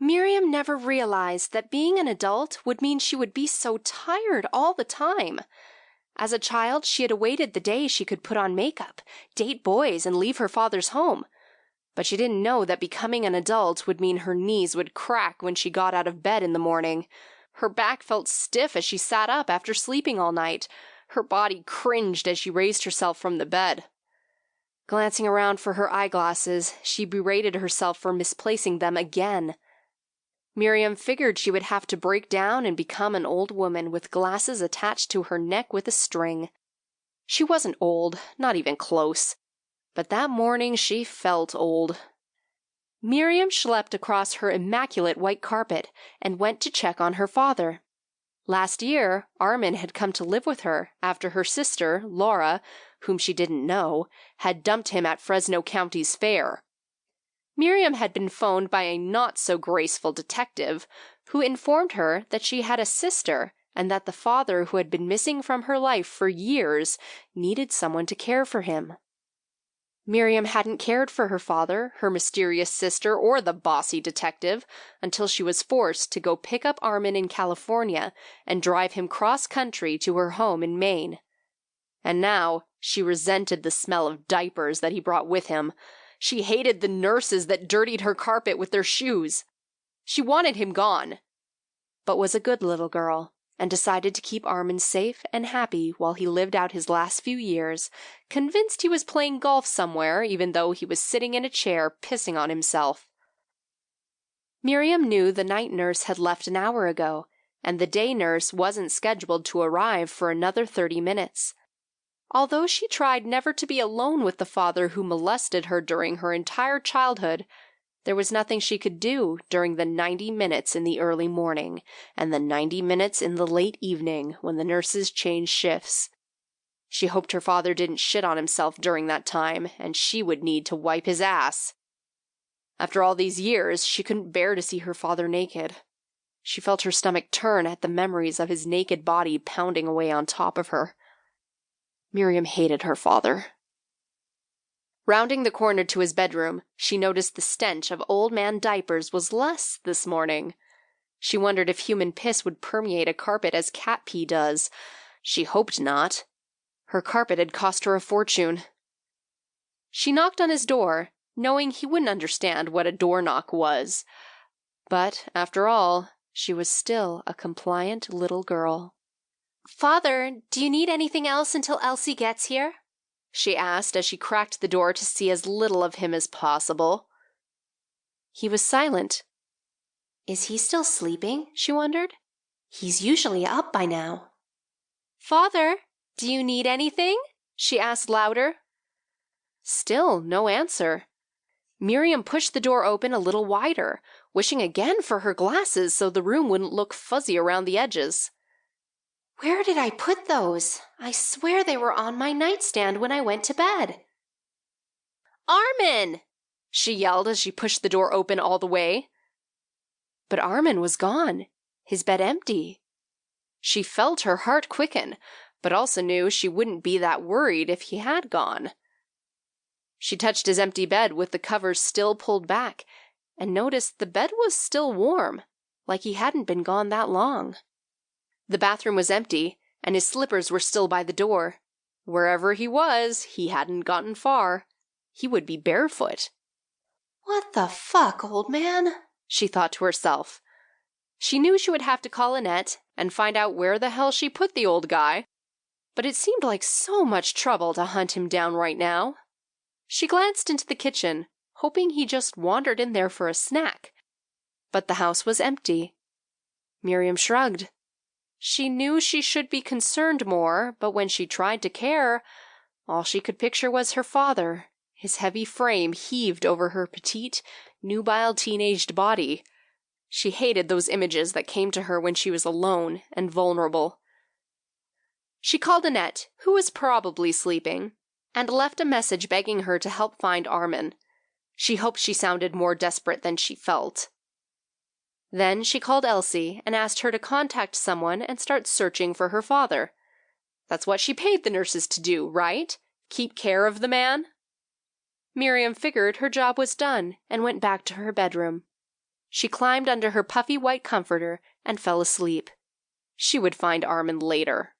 Miriam never realized that being an adult would mean she would be so tired all the time. As a child, she had awaited the day she could put on makeup, date boys, and leave her father's home. But she didn't know that becoming an adult would mean her knees would crack when she got out of bed in the morning. Her back felt stiff as she sat up after sleeping all night. Her body cringed as she raised herself from the bed. Glancing around for her eyeglasses, she berated herself for misplacing them again. Miriam figured she would have to break down and become an old woman with glasses attached to her neck with a string. She wasn't old, not even close. But that morning she felt old. Miriam schlepped across her immaculate white carpet and went to check on her father. Last year, Armen had come to live with her after her sister, Laura, whom she didn't know, had dumped him at Fresno County's fair. Miriam had been phoned by a not-so-graceful detective who informed her that she had a sister and that the father who had been missing from her life for years needed someone to care for him. Miriam hadn't cared for her father, her mysterious sister, or the bossy detective until she was forced to go pick up Armen in California and drive him cross-country to her home in Maine. And now she resented the smell of diapers that he brought with him. She hated the nurses that dirtied her carpet with their shoes. She wanted him gone, but was a good little girl and decided to keep Armen safe and happy while he lived out his last few years, convinced he was playing golf somewhere even though he was sitting in a chair pissing on himself. Miriam knew the night nurse had left an hour ago, and the day nurse wasn't scheduled to arrive for another 30 minutes. Although she tried never to be alone with the father who molested her during her entire childhood, there was nothing she could do during the 90 minutes in the early morning and the 90 minutes in the late evening when the nurses changed shifts. She hoped her father didn't shit on himself during that time, and she would need to wipe his ass. After all these years, she couldn't bear to see her father naked. She felt her stomach turn at the memories of his naked body pounding away on top of her. Miriam hated her father. Rounding the corner to his bedroom, she noticed the stench of old man diapers was less this morning. She wondered if human piss would permeate a carpet as cat pee does. She hoped not. Her carpet had cost her a fortune. She knocked on his door, knowing he wouldn't understand what a door knock was. But, after all, she was still a compliant little girl. "Father, do you need anything else until Elsie gets here?" she asked as she cracked the door to see as little of him as possible. He was silent. Is he still sleeping? She wondered. He's usually up by now. "Father, do you need anything?" she asked louder. Still no answer. Miriam pushed the door open a little wider, wishing again for her glasses so the room wouldn't look fuzzy around the edges. "Where did I put those? I swear they were on my nightstand when I went to bed." "Armen!" she yelled as she pushed the door open all the way. But Armen was gone, his bed empty. She felt her heart quicken, but also knew she wouldn't be that worried if he had gone. She touched his empty bed with the covers still pulled back, and noticed the bed was still warm, like he hadn't been gone that long. The bathroom was empty, and his slippers were still by the door. Wherever he was, he hadn't gotten far. He would be barefoot. "What the fuck, old man?" she thought to herself. She knew she would have to call Annette and find out where the hell she put the old guy, but it seemed like so much trouble to hunt him down right now. She glanced into the kitchen, hoping he just wandered in there for a snack. But the house was empty. Miriam shrugged. She knew she should be concerned more, but when she tried to care, all she could picture was her father. His heavy frame heaved over her petite, nubile teenaged body. She hated those images that came to her when she was alone and vulnerable. She called Annette, who was probably sleeping, and left a message begging her to help find Armen. She hoped she sounded more desperate than she felt. Then she called Elsie and asked her to contact someone and start searching for her father. That's what she paid the nurses to do, right? Keep care of the man? Miriam figured her job was done and went back to her bedroom. She climbed under her puffy white comforter and fell asleep. She would find Armen later.